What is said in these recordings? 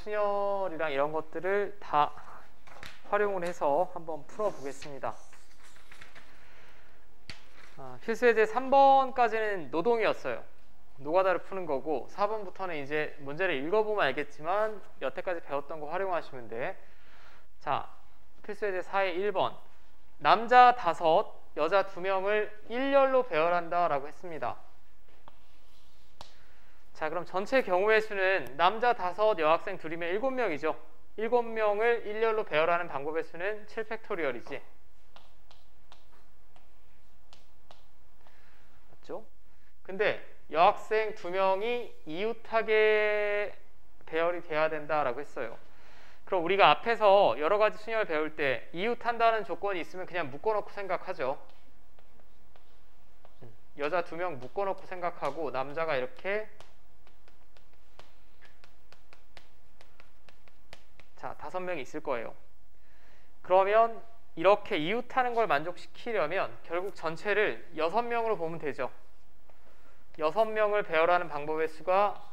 순열이랑 이런 것들을 다 활용을 해서 한번 풀어보겠습니다. 필수예제 3번까지는 노동이었어요. 노가다를 푸는 거고 4번부터는 이제 문제를 읽어보면 알겠지만 여태까지 배웠던 거 활용하시면 돼. 자, 필수예제 4의 1번. 남자 5, 여자 2명을 일렬로 배열한다 라고 했습니다. 자, 그럼 전체 경우의 수는 남자 5, 여학생 2이면 7명이죠. 7명을 일렬로 배열하는 방법의 수는 7팩토리얼이지. 맞죠? 근데 여학생 2명이 이웃하게 배열이 돼야 된다라고 했어요. 그럼 우리가 앞에서 여러 가지 순열 배울 때 이웃한다는 조건이 있으면 그냥 묶어놓고 생각하죠. 여자 2명 묶어놓고 생각하고 남자가 이렇게 자 5명이 있을 거예요. 그러면 이렇게 이웃하는 걸 만족시키려면 결국 전체를 6명으로 보면 되죠. 6명을 배열하는 방법의 수가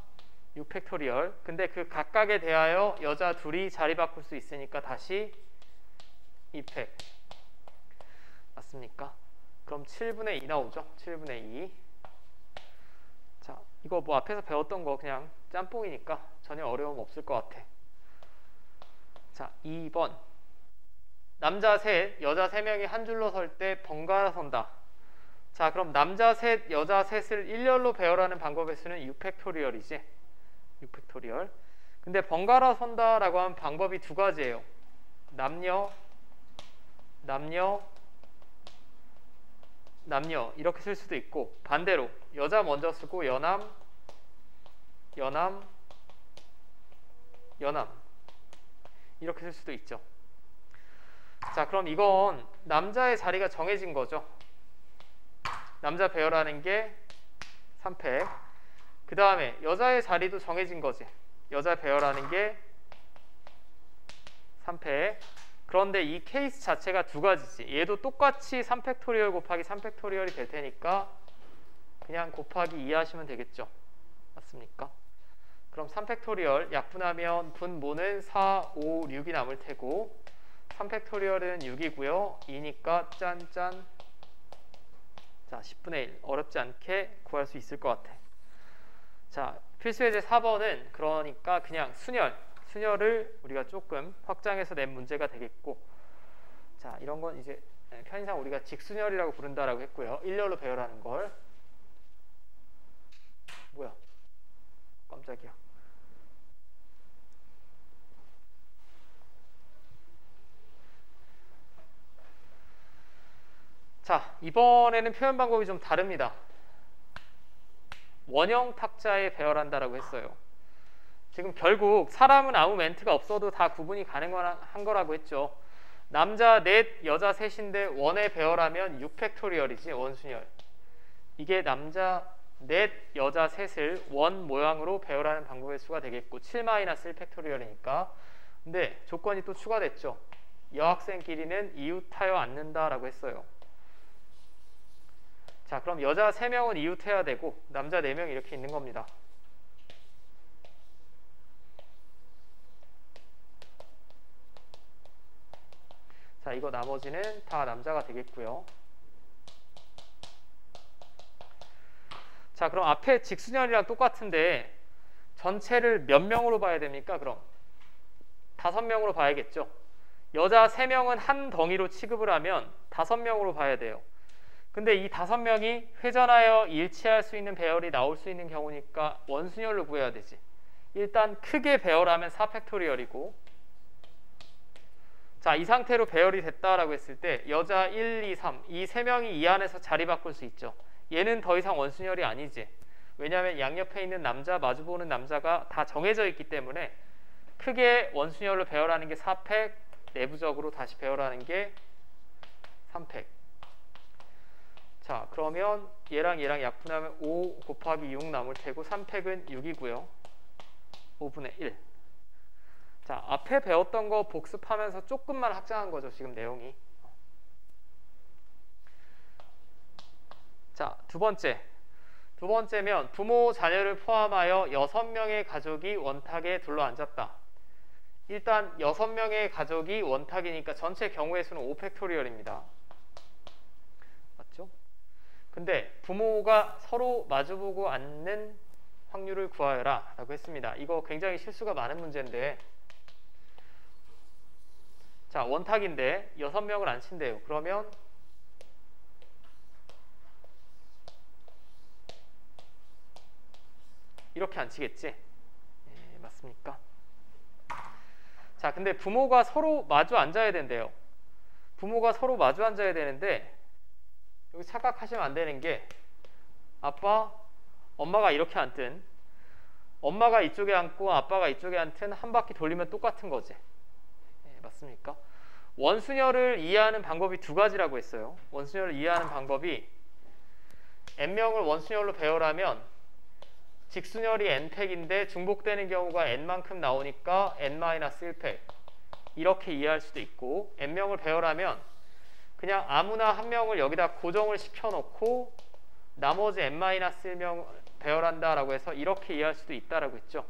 6팩토리얼. 근데 그 각각에 대하여 여자 2이 자리 바꿀 수 있으니까 다시 2팩. 맞습니까? 그럼 7분의 2 나오죠. 7분의 2. 자, 이거 뭐 앞에서 배웠던 거 그냥 짬뽕이니까 전혀 어려움 없을 것 같아. 자, 2번. 남자 셋, 여자 3명이 한 줄로 설 때 번갈아 선다. 자, 그럼 남자 셋, 여자 셋을 일렬로 배열하는 방법의 수는 6팩토리얼이지. 6팩토리얼. 근데 번갈아 선다라고 하면 방법이 2가지예요. 남녀, 남녀, 남녀 이렇게 쓸 수도 있고 반대로 여자 먼저 쓰고 여남, 여남, 여남 이렇게 쓸 수도 있죠. 자, 그럼 이건 남자의 자리가 정해진 거죠. 남자 배열하는 게 3팩. 그 다음에 여자의 자리도 정해진 거지. 여자 배열하는 게 3팩. 그런데 이 케이스 자체가 2가지지. 얘도 똑같이 3팩토리얼 곱하기 3팩토리얼이 될 테니까 그냥 곱하기 2 하시면 되겠죠. 맞습니까? 그럼 3팩토리얼 약분하면 분모는 4, 5, 6이 남을 테고 3팩토리얼은 6이고요. 2니까 짠짠. 자, 10분의 1. 어렵지 않게 구할 수 있을 것 같아. 자, 필수예제 4번은 그러니까 그냥 순열을 우리가 조금 확장해서 낸 문제가 되겠고, 자, 이런 건 이제 편의상 우리가 직순열이라고 부른다라고 했고요. 일렬로 배열하는 걸. 뭐야? 깜짝이야. 자, 이번에는 표현 방법이 좀 다릅니다. 원형 탁자에 배열한다라고 했어요. 지금 결국 사람은 아무 멘트가 없어도 다 구분이 가능한 거라고 했죠. 남자 넷, 여자 셋인데 원에 배열하면 6팩토리얼이지, 원순열. 이게 남자 넷, 여자 셋을 원 모양으로 배열하는 방법의 수가 되겠고 7-1팩토리얼이니까. 근데 조건이 또 추가됐죠. 여학생끼리는 이웃하여 않는다라고 했어요. 자, 그럼 여자 3명은 이웃해야 되고 남자 4명이 이렇게 있는 겁니다. 자, 이거 나머지는 다 남자가 되겠고요. 자, 그럼 앞에 직순열이랑 똑같은데 전체를 몇 명으로 봐야 됩니까? 그럼 5명으로 봐야겠죠. 여자 3명은 한 덩이로 취급을 하면 5명으로 봐야 돼요. 근데 이 5명이 회전하여 일치할 수 있는 배열이 나올 수 있는 경우니까 원순열로 구해야 되지. 일단 크게 배열하면 4팩토리얼이고, 자, 이 상태로 배열이 됐다라고 했을 때 여자 1, 2, 3 이 3명이 이 안에서 자리 바꿀 수 있죠. 얘는 더 이상 원순열이 아니지. 왜냐하면 양옆에 있는 남자, 마주보는 남자가 다 정해져 있기 때문에 크게 원순열로 배열하는 게 4팩, 내부적으로 다시 배열하는 게 3팩. 자, 그러면 얘랑 얘랑 약분하면 5 곱하기 6 남을 테고 3팩은 6이고요. 5분의 1. 자, 앞에 배웠던 거 복습하면서 조금만 확장한 거죠, 지금 내용이. 자, 두 번째면 부모, 자녀를 포함하여 6명의 가족이 원탁에 둘러앉았다. 일단 6명의 가족이 원탁이니까 전체 경우의 수는 5팩토리얼입니다. 맞죠? 근데 부모가 서로 마주보고 앉는 확률을 구하여라 라고 했습니다. 이거 굉장히 실수가 많은 문제인데, 자, 원탁인데 6명을 앉힌대요. 그러면 이렇게 앉히겠지? 예, 맞습니까? 자, 근데 부모가 서로 마주 앉아야 된대요. 부모가 서로 마주 앉아야 되는데, 여기 착각하시면 안 되는 게, 아빠, 엄마가 이렇게 앉든 엄마가 이쪽에 앉고 아빠가 이쪽에 앉든 한 바퀴 돌리면 똑같은 거지. 예, 맞습니까? 원순열을 이해하는 방법이 두 가지라고 했어요. 원순열을 이해하는 방법이 n명을 원순열로 배열하면 직순열이 n팩인데 중복되는 경우가 n만큼 나오니까 n-1팩 이렇게 이해할 수도 있고, n명을 배열하면 그냥 아무나 한 명을 여기다 고정을 시켜놓고 나머지 n-1명 배열한다 라고 해서 이렇게 이해할 수도 있다라고 했죠.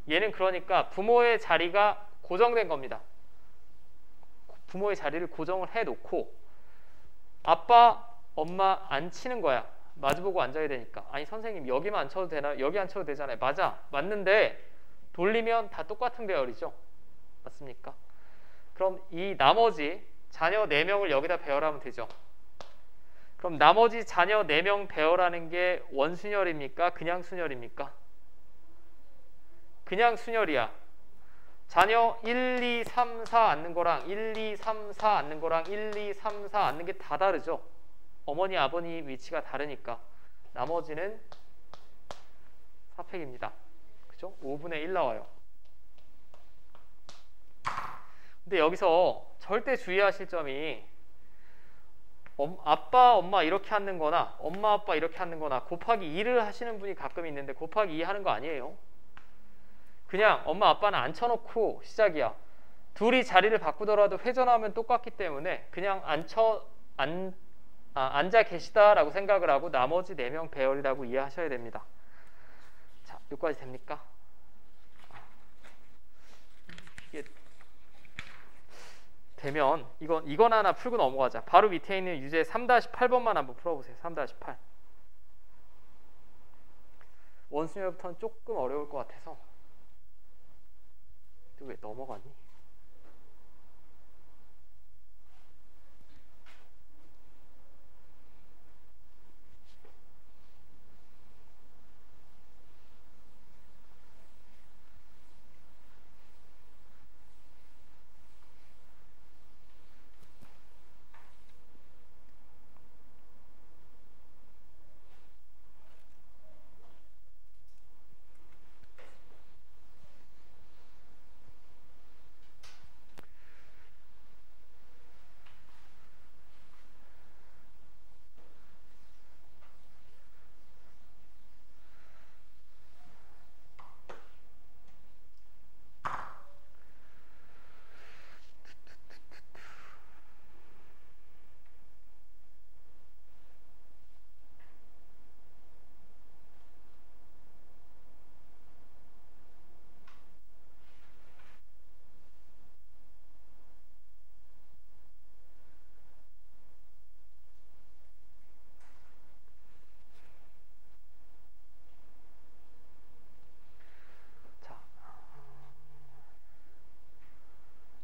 얘는 그러니까 부모의 자리가 고정된 겁니다. 부모의 자리를 고정을 해놓고 아빠, 엄마 앉히는 거야. 마주보고 앉아야 되니까. 아니 선생님 여기만 앉혀도 되나? 여기 앉혀도 되잖아요. 맞아. 맞는데 돌리면 다 똑같은 배열이죠. 맞습니까? 그럼 이 나머지 자녀 4명을 여기다 배열하면 되죠. 그럼 나머지 자녀 4명 배열하는 게 원순열입니까? 그냥 순열입니까? 그냥 순열이야. 자녀 1, 2, 3, 4 앉는 거랑 1, 2, 3, 4 앉는 거랑 1, 2, 3, 4 앉는 게 다 다르죠. 어머니, 아버니 위치가 다르니까. 나머지는 4팩입니다. 그죠? 5분의 1 나와요. 근데 여기서 절대 주의하실 점이 아빠, 엄마 이렇게 앉는 거나 엄마, 아빠 이렇게 앉는 거나 곱하기 2를 하시는 분이 가끔 있는데 곱하기 2 하는 거 아니에요. 그냥 엄마, 아빠는 앉혀놓고 시작이야. 둘이 자리를 바꾸더라도 회전하면 똑같기 때문에 그냥 앉아 계시다라고 생각을 하고 나머지 4명 배열이라고 이해하셔야 됩니다. 자, 여기까지 됩니까? 이게 되면 이건 하나 풀고 넘어가자. 바로 밑에 있는 유제 3-8번만 한번 풀어보세요. 3-8. 원순열부터는 조금 어려울 것 같아서. 왜 넘어가니?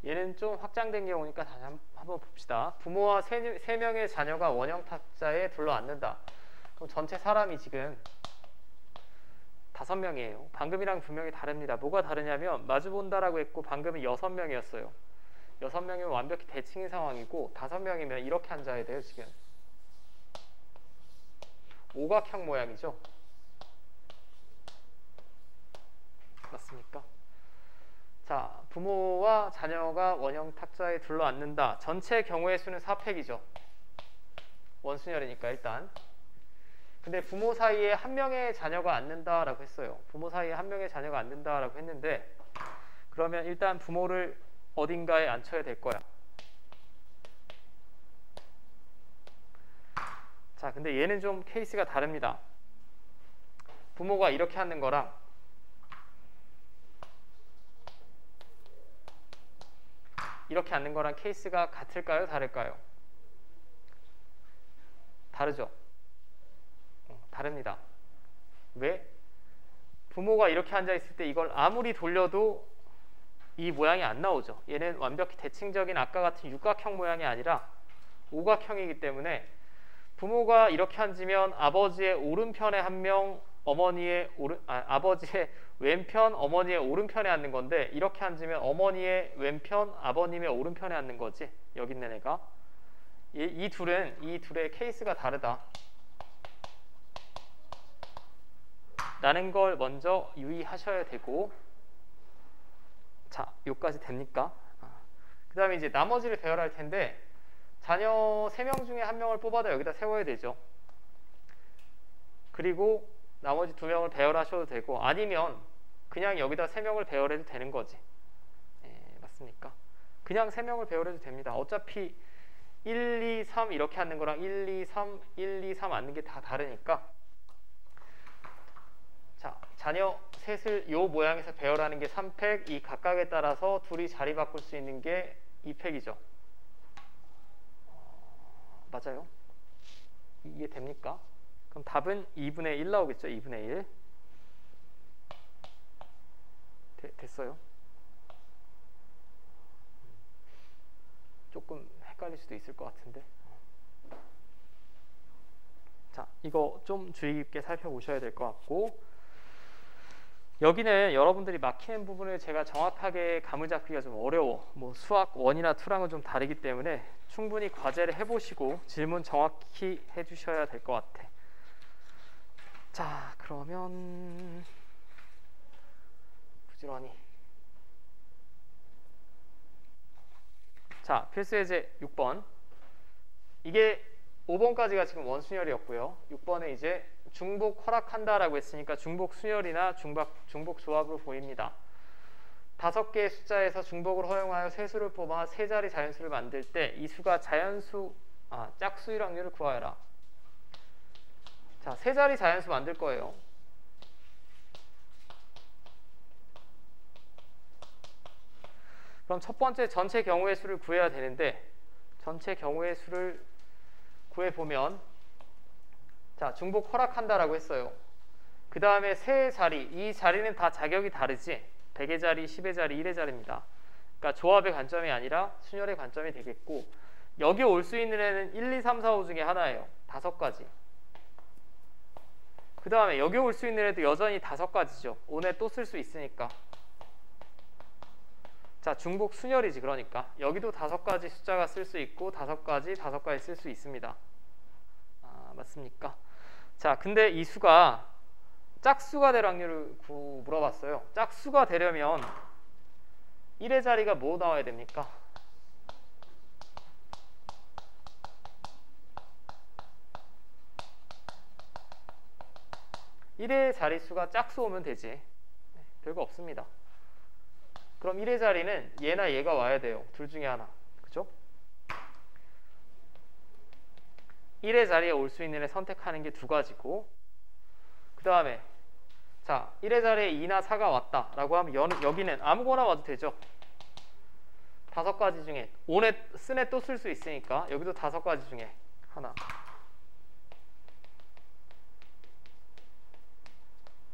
얘는 좀 확장된 경우니까 다시 한번 봅시다. 부모와 3명의 자녀가 원형 탁자에 둘러앉는다. 그럼 전체 사람이 지금 5명이에요. 방금이랑 분명히 다릅니다. 뭐가 다르냐면 마주본다라고 했고 방금은 6명이었어요. 6명이면 완벽히 대칭인 상황이고 5명이면 이렇게 앉아야 돼요. 지금 오각형 모양이죠. 맞습니까? 자, 부모와 자녀가 원형 탁자에 둘러앉는다. 전체 경우의 수는 4팩이죠. 원순열이니까 일단. 근데 부모 사이에 한 명의 자녀가 앉는다라고 했어요. 부모 사이에 한 명의 자녀가 앉는다라고 했는데 그러면 일단 부모를 어딘가에 앉혀야 될 거야. 자, 근데 얘는 좀 케이스가 다릅니다. 부모가 이렇게 앉는 거랑 이렇게 앉는 거랑 케이스가 같을까요? 다를까요? 다르죠? 다릅니다. 왜? 부모가 이렇게 앉아있을 때 이걸 아무리 돌려도 이 모양이 안 나오죠. 얘는 완벽히 대칭적인 아까 같은 육각형 모양이 아니라 오각형이기 때문에 부모가 이렇게 앉으면 아버지의 오른편에 한 명, 아버지의 왼편, 어머니의 오른편에 앉는 건데 이렇게 앉으면 어머니의 왼편, 아버님의 오른편에 앉는 거지. 여기 있는 애가. 이 둘의 케이스가 다르다. 라는 걸 먼저 유의하셔야 되고, 자, 여기까지 됩니까? 그 다음에 이제 나머지를 배열할 텐데 자녀 3명 중에 1명을 뽑아다 여기다 세워야 되죠. 그리고 나머지 2명을 배열하셔도 되고, 아니면 그냥 여기다 3명을 배열해도 되는 거지. 맞습니까? 그냥 3명을 배열해도 됩니다. 어차피 1, 2, 3 이렇게 앉는 거랑 1, 2, 3, 1, 2, 3 앉는 게 다 다르니까, 자, 자녀 셋을 요 모양에서 배열하는 게 3팩, 이 각각에 따라서 둘이 자리 바꿀 수 있는 게 2팩이죠. 맞아요? 이게 됩니까? 그럼 답은 2분의 1 나오겠죠? 2분의 1. 됐어요? 조금 헷갈릴 수도 있을 것 같은데. 자, 이거 좀 주의 깊게 살펴보셔야 될 것 같고, 여기는 여러분들이 막히는 부분을 제가 정확하게 감을 잡기가 좀 어려워. 뭐 수학 1이나 2랑은 좀 다르기 때문에 충분히 과제를 해보시고 질문 정확히 해주셔야 될 것 같아. 자, 그러면 부지런히. 자, 필수예제 6번. 이게 5번까지가 지금 원순열이었고요. 6번에 이제 중복 허락한다라고 했으니까 중복 순열이나 중복 조합으로 보입니다. 5개의 숫자에서 중복을 허용하여 세수를 뽑아 세 자리 자연수를 만들 때 이 수가 짝수일 확률을 구하여라. 자, 세 자리 자연수 만들 거예요. 그럼 첫 번째 전체 경우의 수를 구해야 되는데, 전체 경우의 수를 구해보면, 자, 중복 허락한다라고 했어요. 그 다음에 세 자리, 이 자리는 다 자격이 다르지. 100의 자리, 10의 자리, 1의 자리입니다. 그러니까 조합의 관점이 아니라 순열의 관점이 되겠고, 여기 올 수 있는 애는 1, 2, 3, 4, 5 중에 하나예요. 5가지. 그 다음에 여기 올 수 있는 애도 여전히 5가지죠. 오늘 또 쓸 수 있으니까. 자, 중복 순열이지. 그러니까 여기도 5가지 숫자가 쓸 수 있고 5가지 쓸 수 있습니다. 맞습니까? 자, 근데 이 수가 짝수가 될 확률을 물어봤어요. 짝수가 되려면 1의 자리가 뭐 나와야 됩니까? (1의) 자릿수가 짝수 오면 되지. 별거 없습니다. 그럼 1의 자리는 얘나 얘가 와야 돼요. 둘 중에 하나. 그죠? 1의 자리에 올 수 있는 애 선택하는 게 2가지고, 그 다음에 자, 1의 자리에 2나 4가 왔다 라고 하면 여기는 아무거나 와도 되죠. 5가지 중에 쓴 애 또 쓸 수 있으니까 여기도 5가지 중에 하나.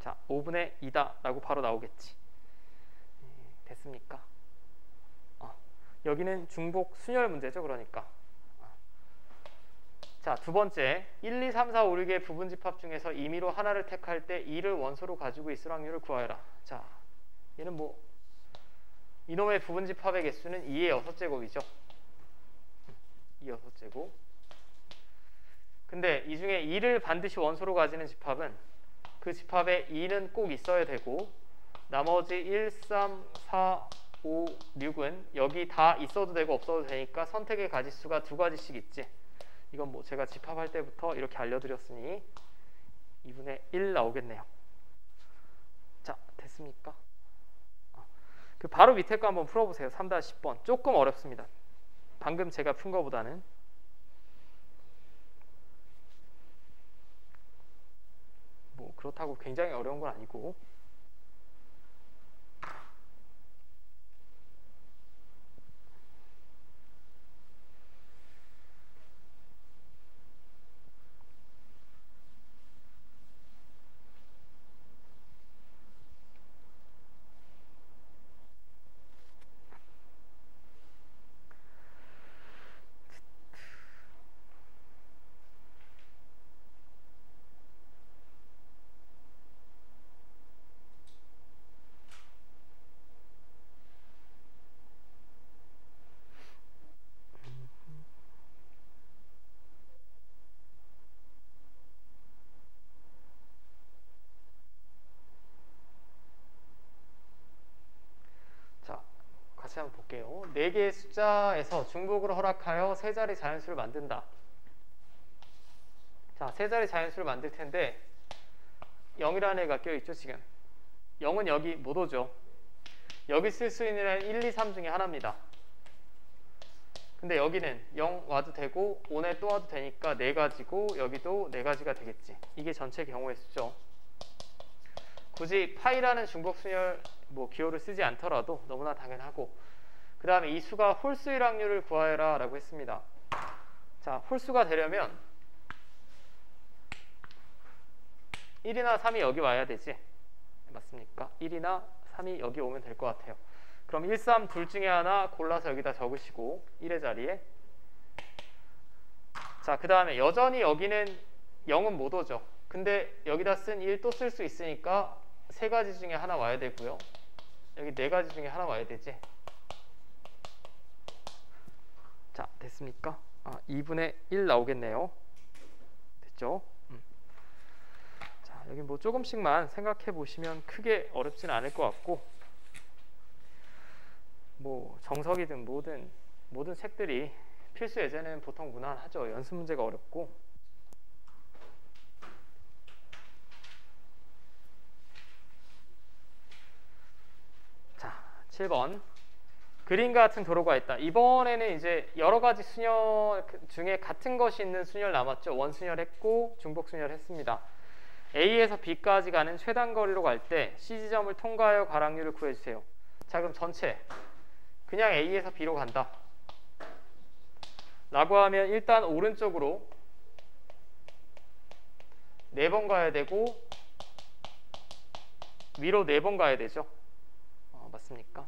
자, 5분의 2다 라고 바로 나오겠지. 됐습니까? 여기는 중복 순열 문제죠. 그러니까 자, 두 번째, 1, 2, 3, 4, 5, 6의 부분집합 중에서 임의로 하나를 택할 때 2를 원소로 가지고 있을 확률을 구하여라. 자, 얘는 뭐 이놈의 부분집합의 개수는 2의 6제곱이죠. 2 6제곱. 근데 이 중에 2를 반드시 원소로 가지는 집합은 그 집합에 2는 꼭 있어야 되고, 나머지 1, 3, 4, 5, 6은 여기 다 있어도 되고 없어도 되니까 선택의 가지수가 2가지씩 있지. 이건 뭐 제가 집합할 때부터 이렇게 알려드렸으니 2분의 1 나오겠네요. 자, 됐습니까? 그 바로 밑에 거 한번 풀어보세요. 3-10번. 조금 어렵습니다. 방금 제가 푼 거보다는. 뭐 그렇다고 굉장히 어려운 건 아니고. 다시 한번 볼게요. 4개의 숫자에서 중복으로 허락하여 세 자리 자연수를 만든다. 자, 세 자리 자연수를 만들 텐데 0이라는 애가 껴있죠 지금. 0은 여기 못 오죠. 여기 쓸 수 있는 애는 1, 2, 3 중에 하나입니다. 근데 여기는 0 와도 되고 5에 또 와도 되니까 4가지고 여기도 4가지가 되겠지. 이게 전체 경우의 수죠. 굳이 파이라는 중복순열 기호를 쓰지 않더라도 너무나 당연하고, 그 다음에 이 수가 홀수일 확률을 구하여라 라고 했습니다. 자, 홀수가 되려면 1이나 3이 여기 와야 되지. 맞습니까? 1이나 3이 여기 오면 될 것 같아요. 그럼 1, 3 둘 중에 하나 골라서 여기다 적으시고 1의 자리에. 자, 그 다음에 여전히 여기는 0은 못 오죠. 근데 여기다 쓴 1 또 쓸 수 있으니까 3가지 중에 하나 와야 되고요. 여기 4가지 중에 하나 와야 되지. 자, 됐습니까? 2분의 1 나오겠네요. 됐죠? 자, 여기 뭐 조금씩만 생각해 보시면 크게 어렵진 않을 것 같고, 뭐 정석이든 모든 책들이 필수 예제는 보통 무난하죠. 연습 문제가 어렵고. 자, 7번. 그림과 같은 도로가 있다. 이번에는 이제 여러 가지 순열 중에 같은 것이 있는 순열 남았죠. 원순열 했고 중복순열 했습니다. A에서 B까지 가는 최단 거리로 갈 때 C 지점을 통과하여 가락률을 구해주세요. 자, 그럼 전체 그냥 A에서 B로 간다 라고 하면 일단 오른쪽으로 4번 가야 되고 위로 4번 가야 되죠. 맞습니까?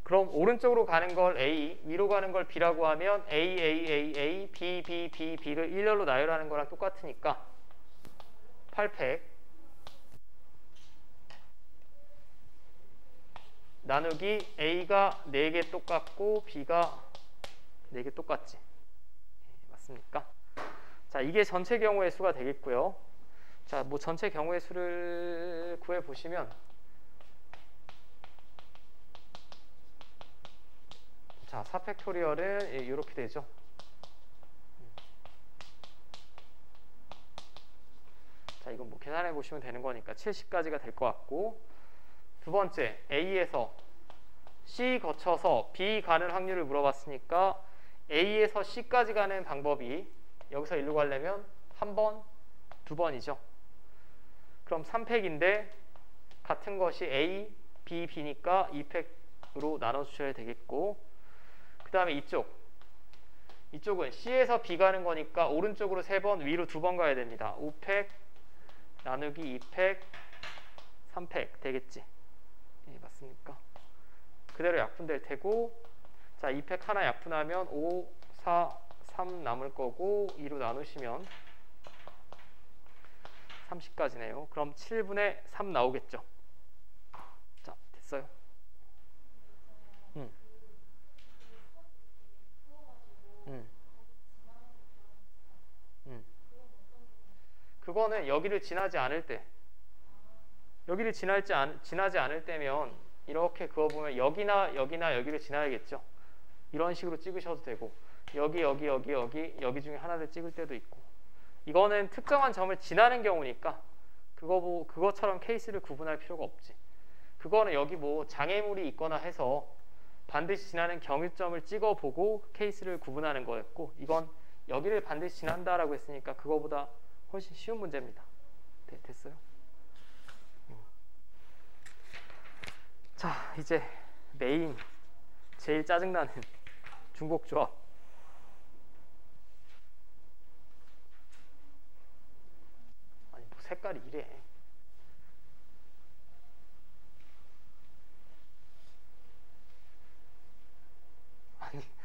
그럼 오른쪽으로 가는 걸 A, 위로 가는 걸 B라고 하면 A, A, A, A, B, B, B, B를 일렬로 나열하는 거랑 똑같으니까 8팩 나누기 A가 4개 똑같고 B가 4개 똑같지. 맞습니까? 자, 이게 전체 경우의 수가 되겠고요. 자, 뭐 전체 경우의 수를 구해 보시면, 자, 4팩토리얼은 이렇게 되죠. 자, 이건 뭐 계산해 보시면 되는 거니까 70까지가 될 것 같고, 두 번째 A에서 C 거쳐서 B 가는 확률을 물어봤으니까 A에서 C까지 가는 방법이 여기서 일로 가려면 한 번, 두 번이죠. 그럼 3팩인데 같은 것이 A, B, B니까 2팩으로 나눠주셔야 되겠고, 그 다음에 이쪽은 C에서 B 가는 거니까 오른쪽으로 3번, 위로 2번 가야 됩니다. 5팩 나누기 2팩 3팩 되겠지. 예, 맞습니까? 그대로 약분될 테고, 자, 2팩 하나 약분하면 5, 4, 3 남을 거고 2로 나누시면 30까지네요. 그럼 7분의 3 나오겠죠. 자, 됐어요. 그거는 여기를 지나지 않을 때, 여기를 지나지 않을 때면 이렇게 그어보면 여기나 여기를 지나야겠죠. 이런 식으로 찍으셔도 되고, 여기 중에 하나를 찍을 때도 있고, 이거는 특정한 점을 지나는 경우니까 그거처럼 케이스를 구분할 필요가 없지. 그거는 여기 뭐 장애물이 있거나 해서 반드시 지나는 경유점을 찍어보고 케이스를 구분하는 거였고, 이건 여기를 반드시 지난다라고 했으니까 그거보다 훨씬 쉬운 문제입니다. 됐어요? 자, 이제 메인 제일 짜증나는 중복조합. 아니 뭐 색깔이 이래.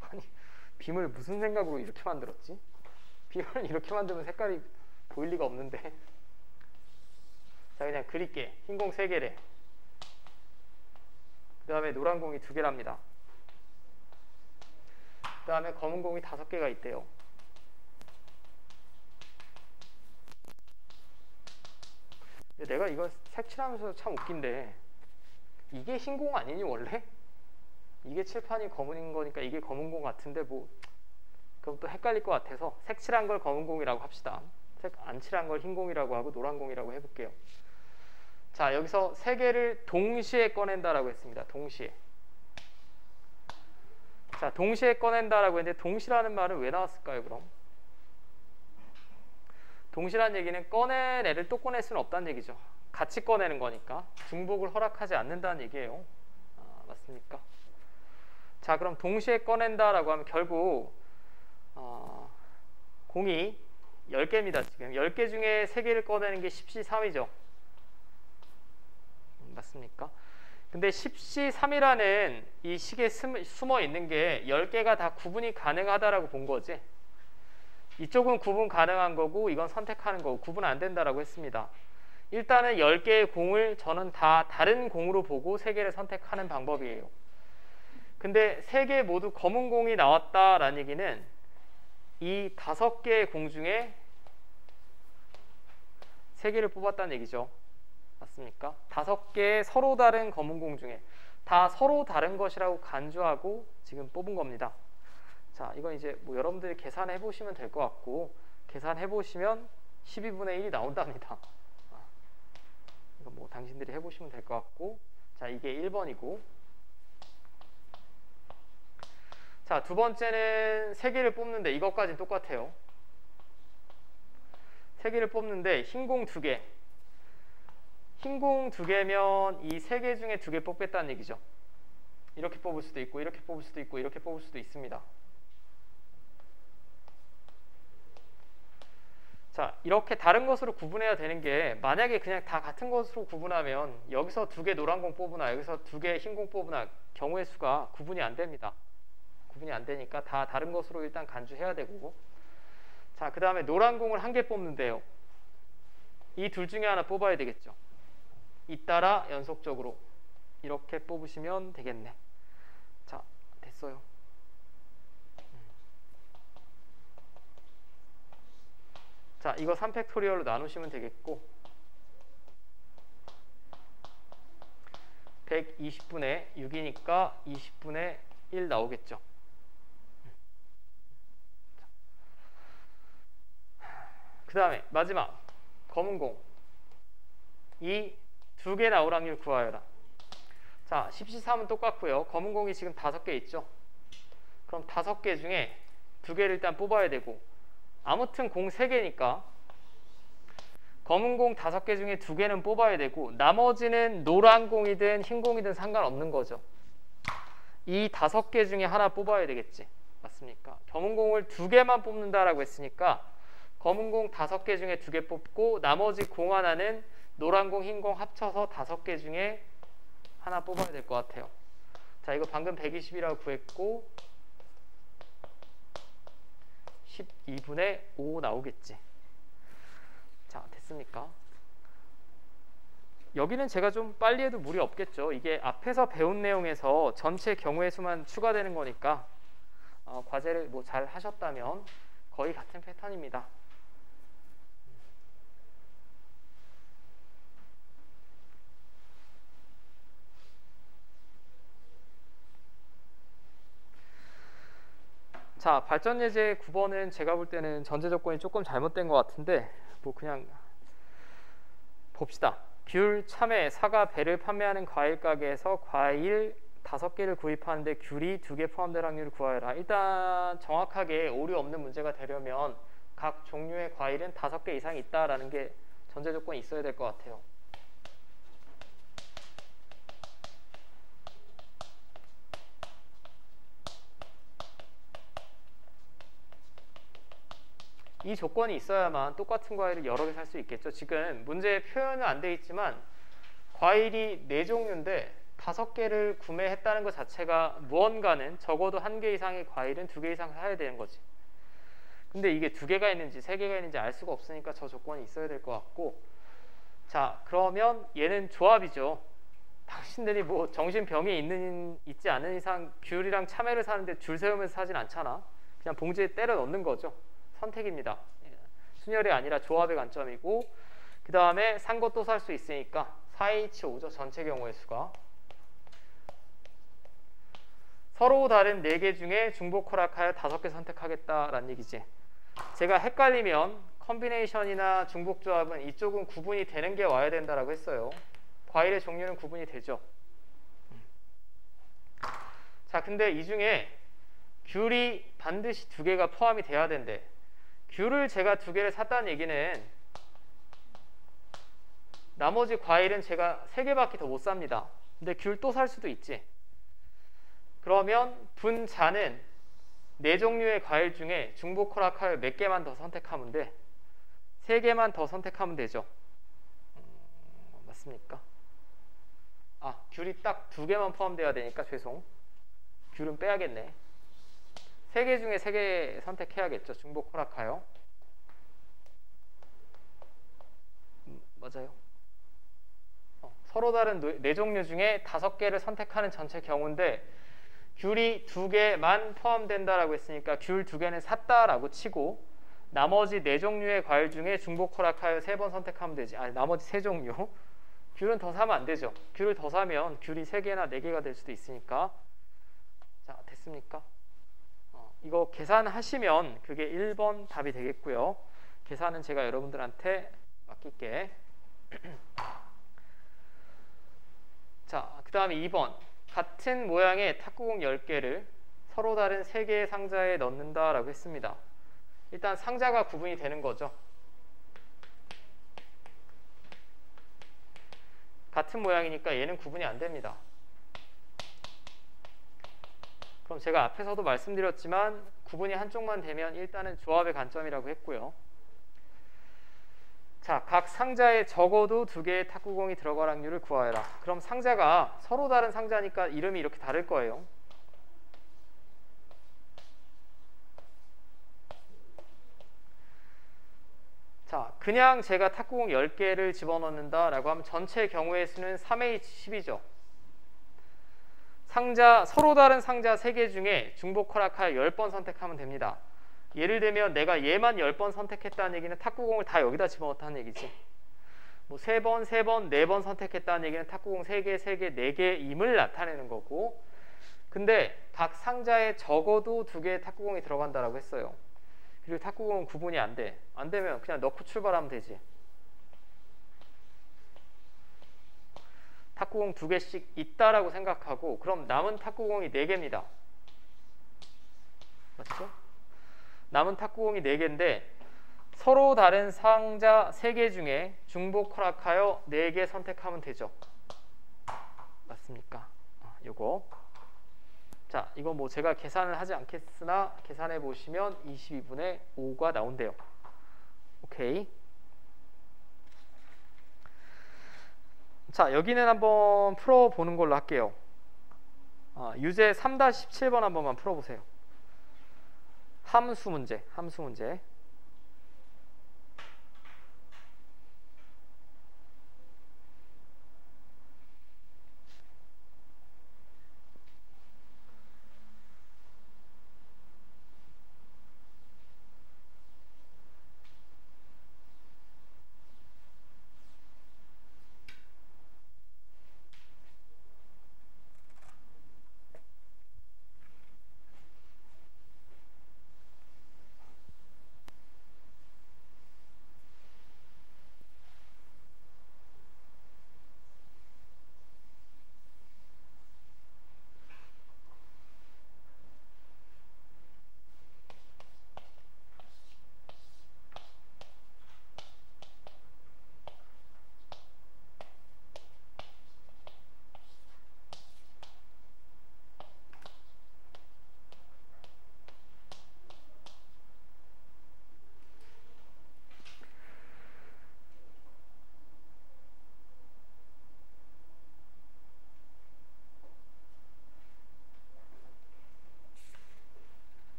아니 빔을 무슨 생각으로 이렇게 만들었지? 빔을 이렇게 만들면 색깔이 보일 리가 없는데. 자, 그냥 그릴게. 흰 공 3개래. 그 다음에 노란 공이 2개랍니다. 그 다음에 검은 공이 5개가 있대요. 내가 이거 색칠하면서 참 웃긴데, 이게 흰 공 아니니 원래? 이게 칠판이 검은인 거니까 이게 검은 공 같은데 뭐 그럼 또 헷갈릴 것 같아서 색칠한 걸 검은 공이라고 합시다. 색 안 칠한 걸 흰 공이라고 하고 노란 공이라고 해볼게요. 자, 여기서 세 개를 동시에 꺼낸다라고 했습니다. 동시에. 자, 동시에 꺼낸다라고 했는데 동시라는 말은 왜 나왔을까요, 그럼? 동시란 얘기는 꺼낸 애를 또 꺼낼 수는 없다는 얘기죠. 같이 꺼내는 거니까 중복을 허락하지 않는다는 얘기예요. 맞습니까? 자, 그럼 동시에 꺼낸다라고 하면 결국 공이 10개입니다. 지금 10개 중에 3개를 꺼내는 게 10C3이죠. 맞습니까? 근데 10C3이라는 이 식에 숨어 있는 게 10개가 다 구분이 가능하다라고 본 거지. 이쪽은 구분 가능한 거고 이건 선택하는 거고 구분 안 된다라고 했습니다. 일단은 10개의 공을 저는 다 다른 공으로 보고 3개를 선택하는 방법이에요. 근데 3개 모두 검은 공이 나왔다라는 얘기는 이 5개의 공 중에 3개를 뽑았다는 얘기죠. 맞습니까? 5개의 서로 다른 검은 공 중에 다 서로 다른 것이라고 간주하고 지금 뽑은 겁니다. 자, 이건 이제 뭐 여러분들이 계산해 보시면 될 것 같고 계산해 보시면 12분의 1이 나온답니다. 이건 뭐 당신들이 해보시면 될 것 같고 자, 이게 1번이고 자, 두 번째는 3개를 뽑는데 이것까지는 똑같아요. 3개를 뽑는데 흰 공 2개 흰 공 2개면 이 3개 중에 2개 뽑겠다는 얘기죠. 이렇게 뽑을 수도 있고 이렇게 뽑을 수도 있고 이렇게 뽑을 수도 있습니다. 자, 이렇게 다른 것으로 구분해야 되는 게 만약에 그냥 다 같은 것으로 구분하면 여기서 2개 노란 공 뽑으나 여기서 2개 흰 공 뽑으나 경우의 수가 구분이 안 됩니다. 구분이 안 되니까 다 다른 것으로 일단 간주해야 되고 자, 그 다음에 노란 공을 1개 뽑는데요. 이 둘 중에 하나 뽑아야 되겠죠. 잇따라 연속적으로 이렇게 뽑으시면 되겠네. 자, 됐어요. 자, 이거 3팩토리얼로 나누시면 되겠고 120분의 6이니까 20분의 1 나오겠죠. 그 다음에 마지막 검은 공 이 2개 나올 확률 구하여라. 자, 10C3은 똑같고요. 검은 공이 지금 5개 있죠. 그럼 5개 중에 2개를 일단 뽑아야 되고 아무튼 공 3개니까 검은 공 5개 중에 2개는 뽑아야 되고 나머지는 노란 공이든 흰 공이든 상관없는 거죠. 이 5개 중에 하나 뽑아야 되겠지. 맞습니까? 검은 공을 2개만 뽑는다라고 했으니까 검은 공 5개 중에 2개 뽑고 나머지 공 하나는 노란 공, 흰 공 합쳐서 5개 중에 하나 뽑아야 될 것 같아요. 자, 이거 방금 120이라고 구했고 12분의 5 나오겠지. 자, 됐습니까? 여기는 제가 좀 빨리 해도 무리 없겠죠. 이게 앞에서 배운 내용에서 전체 경우의 수만 추가되는 거니까 과제를 뭐 잘 하셨다면 거의 같은 패턴입니다. 자, 발전예제 9번은 제가 볼 때는 전제 조건이 조금 잘못된 것 같은데 뭐 그냥 봅시다. 귤, 참외, 사과, 배를 판매하는 과일 가게에서 과일 5개를 구입하는데 귤이 2개 포함될 확률을 구하여라. 일단 정확하게 오류 없는 문제가 되려면 각 종류의 과일은 5개 이상 있다라는 게 전제 조건이 있어야 될 것 같아요. 이 조건이 있어야만 똑같은 과일을 여러 개 살 수 있겠죠. 지금 문제에 표현은 안 돼 있지만 과일이 4종류인데 5개를 구매했다는 것 자체가 무언가는 적어도 1개 이상의 과일은 2개 이상 사야 되는 거지. 근데 이게 2개가 있는지 3개가 있는지 알 수가 없으니까 저 조건이 있어야 될 것 같고 자, 그러면 얘는 조합이죠. 당신들이 뭐 정신병이 있지 않은 이상 귤이랑 참외를 사는데 줄 세우면서 사진 않잖아. 그냥 봉지에 때려 넣는 거죠. 선택입니다. 순열이 아니라 조합의 관점이고 그 다음에 산 것도 살 수 있으니까 4H5죠. 전체 경우의 수가. 서로 다른 4개 중에 중복 허락하여 5개 선택하겠다라는 얘기지. 제가 헷갈리면 컨비네이션이나 중복 조합은 이쪽은 구분이 되는 게 와야 된다라고 했어요. 과일의 종류는 구분이 되죠. 자, 근데 이 중에 귤이 반드시 2개가 포함이 돼야 된대. 귤을 제가 2개를 샀다는 얘기는 나머지 과일은 제가 3개밖에 더 못 삽니다. 근데 귤 또 살 수도 있지. 그러면 분자는 4종류의 과일 중에 중복 허락하여 몇 개만 더 선택하면 돼? 3개만 더 선택하면 되죠. 맞습니까? 아, 귤이 딱 2개만 포함되어야 되니까 죄송. 귤은 빼야겠네. 3개 중에 3개 선택해야겠죠. 중복 허락하여. 맞아요. 서로 다른 4종류 중에 5개를 선택하는 전체 경우인데 귤이 2개만 포함된다라고 했으니까 귤 2개는 샀다라고 치고 나머지 4종류의 과일 중에 중복 허락하여 3번 선택하면 되지. 아니, 나머지 3종류. 귤은 더 사면 안 되죠. 귤을 더 사면 귤이 3개나 4개가 될 수도 있으니까. 자, 됐습니까? 이거 계산하시면 그게 1번 답이 되겠고요. 계산은 제가 여러분들한테 맡길게. 자, 그 다음에 2번. 같은 모양의 탁구공 10개를 서로 다른 3개의 상자에 넣는다라고 했습니다. 일단 상자가 구분이 되는 거죠. 같은 모양이니까 얘는 구분이 안 됩니다. 그럼 제가 앞에서도 말씀드렸지만 구분이 한쪽만 되면 일단은 조합의 관점이라고 했고요. 자, 각 상자에 적어도 2개의 탁구공이 들어갈 확률을 구하여라. 그럼 상자가 서로 다른 상자니까 이름이 이렇게 다를 거예요. 자, 그냥 제가 탁구공 10개를 집어넣는다라고 하면 전체 경우의 수는 3H10이죠. 상자, 서로 다른 상자 3개 중에 중복 허락하여 10번 선택하면 됩니다. 예를 들면 내가 얘만 10번 선택했다는 얘기는 탁구공을 다 여기다 집어넣었다는 얘기지. 뭐 3번, 3번, 4번 선택했다는 얘기는 탁구공 3개, 3개, 4개임을 나타내는 거고, 근데 각 상자에 적어도 2개의 탁구공이 들어간다라고 했어요. 그리고 탁구공은 구분이 안 돼. 안 되면 그냥 넣고 출발하면 되지. 탁구공 2개씩 있다라고 생각하고 그럼 남은 탁구공이 4개입니다. 맞죠? 남은 탁구공이 4개인데 서로 다른 상자 3개 중에 중복 허락하여 4개 선택하면 되죠. 맞습니까? 요거. 자, 이거 뭐 제가 계산을 하지 않겠으나 계산해 보시면 22분의 5가 나온대요. 오케이. 자, 여기는 한번 풀어보는 걸로 할게요. 유제 3-17번 한 번만 풀어보세요. 함수 문제, 함수 문제.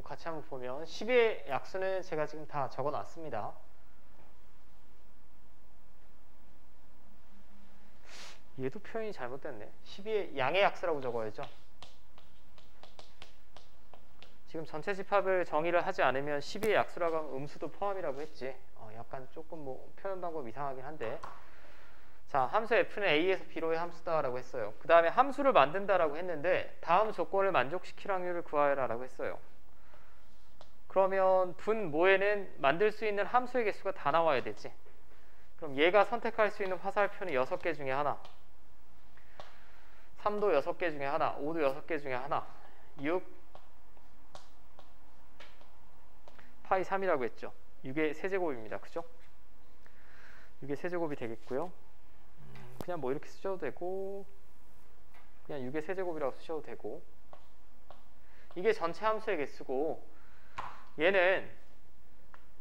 같이 한번 보면 12의 약수는 제가 지금 다 적어 놨습니다. 얘도 표현이 잘못됐네. 12의 양의 약수라고 적어야죠. 지금 전체 집합을 정의를 하지 않으면 12의 약수라고 하면 음수도 포함이라고 했지. 약간 조금 뭐 표현 방법 이상하긴 한데. 자, 함수 f는 a에서 b로의 함수다라고 했어요. 그 다음에 함수를 만든다라고 했는데 다음 조건을 만족시킬 확률을 구하여라라고 했어요. 그러면 분 모에는 만들 수 있는 함수의 개수가 다 나와야 되지. 그럼 얘가 선택할 수 있는 화살표는 6개 중에 하나, 3도 6개 중에 하나, 5도 6개 중에 하나, 6 파이 3이라고 했죠. 6의 세제곱입니다. 그죠? 6의 세제곱이 되겠고요. 그냥 뭐 이렇게 쓰셔도 되고, 그냥 6의 세제곱이라고 쓰셔도 되고, 이게 전체 함수의 개수고, 얘는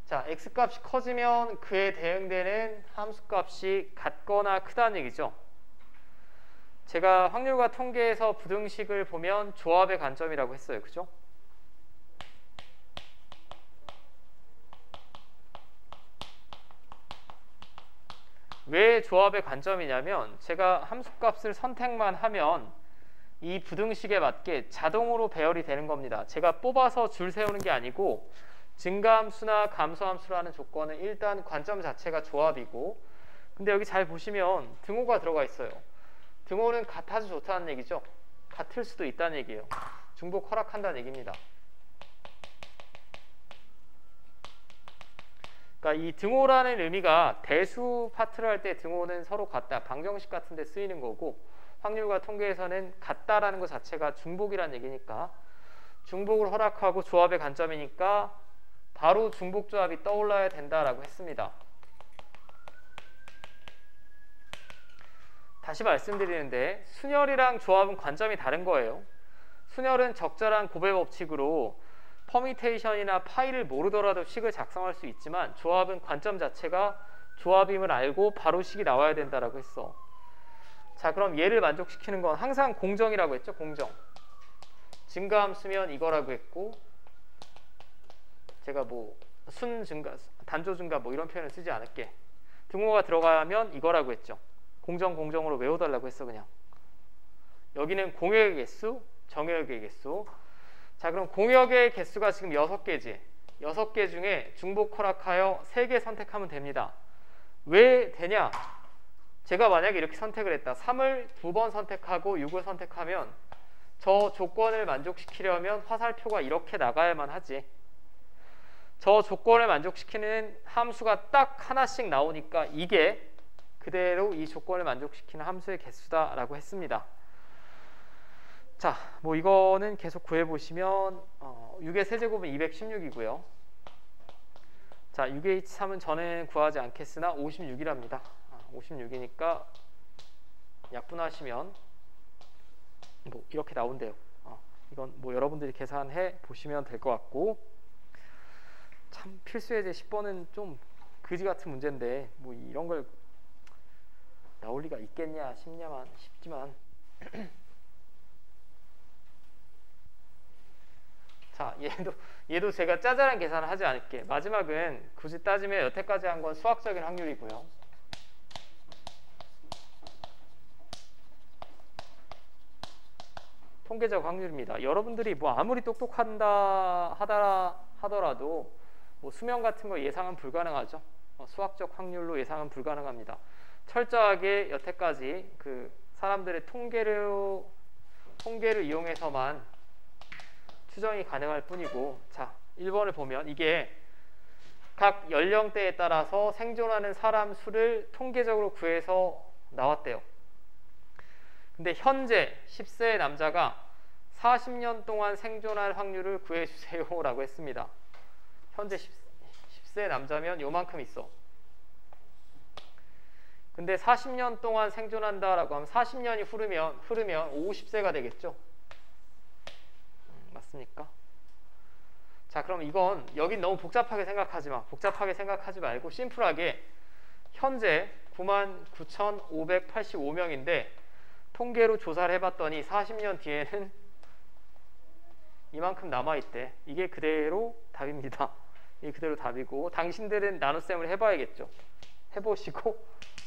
자 x값이 커지면 그에 대응되는 함수값이 같거나 크다는 얘기죠. 제가 확률과 통계에서 부등식을 보면 조합의 관점이라고 했어요. 그죠? 왜 조합의 관점이냐면 제가 함수값을 선택만 하면 이 부등식에 맞게 자동으로 배열이 되는 겁니다. 제가 뽑아서 줄 세우는 게 아니고 증가함수나 감소함수라는 조건은 일단 관점 자체가 조합이고, 근데 여기 잘 보시면 등호가 들어가 있어요. 등호는 같아도 좋다는 얘기죠. 같을 수도 있다는 얘기예요. 중복 허락한다는 얘기입니다. 그러니까 이 등호라는 의미가 대수 파트를 할 때 등호는 서로 같다, 방정식 같은 데 쓰이는 거고, 확률과 통계에서는 같다라는 것 자체가 중복이라는 얘기니까 중복을 허락하고 조합의 관점이니까 바로 중복 조합이 떠올라야 된다라고 했습니다. 다시 말씀드리는데 순열이랑 조합은 관점이 다른 거예요. 순열은 적절한 고배 법칙으로 퍼미테이션이나 파이를 모르더라도 식을 작성할 수 있지만 조합은 관점 자체가 조합임을 알고 바로 식이 나와야 된다라고 했어. 자, 그럼 얘를 만족시키는 건 항상 공정이라고 했죠. 공정. 증가함수면 이거라고 했고, 제가 뭐 순 증가, 단조 증가 뭐 이런 표현을 쓰지 않을게. 등호가 들어가면 이거라고 했죠. 공정 공정으로 외워달라고 했어. 그냥 여기는 공역의 개수, 정역의 개수. 자, 그럼 공역의 개수가 지금 6개지. 6개 중에 중복 허락하여 3개 선택하면 됩니다. 왜 되냐? 제가 만약에 이렇게 선택을 했다. 3을 2번 선택하고 6을 선택하면 저 조건을 만족시키려면 화살표가 이렇게 나가야만 하지. 저 조건을 만족시키는 함수가 딱 하나씩 나오니까 이게 그대로 이 조건을 만족시키는 함수의 개수다라고 했습니다. 자, 뭐 이거는 계속 구해보시면 6의 세제곱은 216이고요. 자, 6의 H3은 저는 구하지 않겠으나 56이랍니다. 56이니까 약분하시면 뭐 이렇게 나온대요. 이건 뭐 여러분들이 계산해 보시면 될 것 같고, 참 필수예제 10번은 좀 그지 같은 문제인데 뭐 이런 걸 나올 리가 있겠냐 싶지만 자, 얘도 제가 짜잘한 계산을 하지 않을게. 마지막은 굳이 따지면 여태까지 한 건 수학적인 확률이고요. 통계적 확률입니다. 여러분들이 뭐 아무리 똑똑한다 하더라도 뭐 수명 같은 거 예상은 불가능하죠. 수학적 확률로 예상은 불가능합니다. 철저하게 여태까지 그 사람들의 통계를 이용해서만 추정이 가능할 뿐이고, 자, 1번을 보면 이게 각 연령대에 따라서 생존하는 사람 수를 통계적으로 구해서 나왔대요. 근데 현재 10세의 남자가 40년 동안 생존할 확률을 구해주세요 라고 했습니다. 현재 10세의 남자면 요만큼 있어. 근데 40년 동안 생존한다라고 하면 40년이 흐르면 50세가 되겠죠. 맞습니까? 자, 그럼 이건 여긴 너무 복잡하게 생각하지 말고 심플하게 현재 99,585명인데 통계로 조사를 해봤더니 40년 뒤에는 이만큼 남아있대. 이게 그대로 답입니다. 이게 그대로 답이고, 당신들은 나눗셈을 해봐야겠죠. 해보시고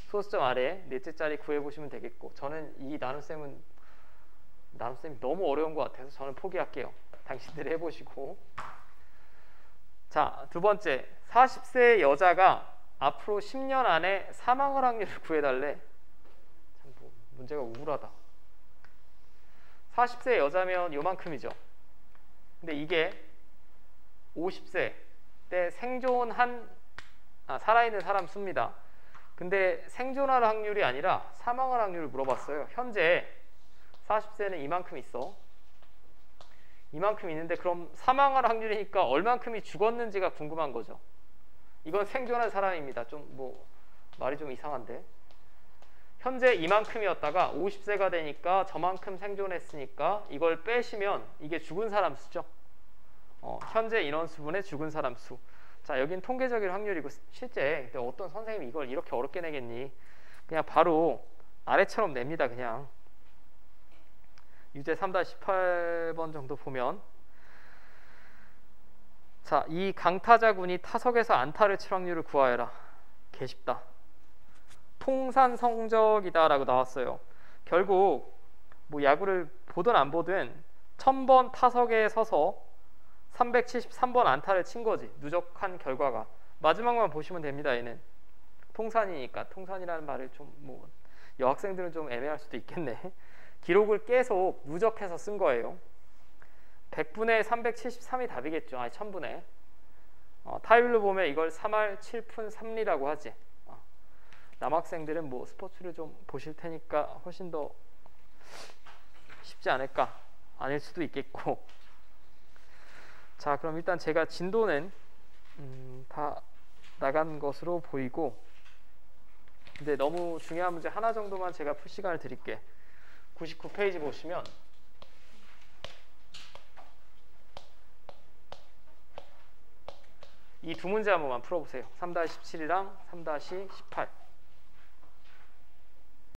소수점 아래 넷째 자리 구해보시면 되겠고, 저는 이 나눗셈이 너무 어려운 것 같아서 저는 포기할게요. 당신들이 해보시고. 자, 두 번째, 40세 여자가 앞으로 10년 안에 사망할 확률을 구해달래. 참 문제가 우울하다. 40세 여자면 요만큼이죠. 근데 이게 50세 때 살아있는 사람 수입니다. 근데 생존할 확률이 아니라 사망할 확률을 물어봤어요. 현재 40세는 이만큼 있어. 이만큼 있는데 그럼 사망할 확률이니까 얼만큼이 죽었는지가 궁금한 거죠. 이건 생존할 사람입니다. 좀 말이 좀 이상한데. 현재 이만큼이었다가 50세가 되니까 저만큼 생존했으니까 이걸 빼시면 이게 죽은 사람 수죠. 현재 인원수분의 죽은 사람 수. 자, 여긴 통계적인 확률이고, 실제 근데 어떤 선생님이 이걸 이렇게 어렵게 내겠니? 그냥 바로 아래처럼 냅니다. 그냥 유제 3-18번 정도 보면, 자, 이 강타자군이 타석에서 안타를 칠 확률을 구하여라. 개 쉽다. 통산 성적이다 라고 나왔어요. 결국 야구를 보든 안 보든 1000번 타석에 서서 373번 안타를 친 거지. 누적한 결과가. 마지막만 보시면 됩니다. 얘는 통산이니까. 통산이라는 말을 좀 여학생들은 좀 애매할 수도 있겠네. 기록을 계속 누적해서 쓴 거예요. 100분의 373이 답이겠죠. 아니 1000분의. 타율로 보면 이걸 3할 7푼 3리라고 하지. 남학생들은 스포츠를 좀 보실 테니까 훨씬 더 쉽지 않을까. 아닐 수도 있겠고. 자, 그럼 일단 제가 진도는 다 나간 것으로 보이고, 근데 너무 중요한 문제 하나 정도만 제가 풀 시간을 드릴게. 99페이지 보시면 이 두 문제 한 번만 풀어보세요. 3-17이랑 3-18.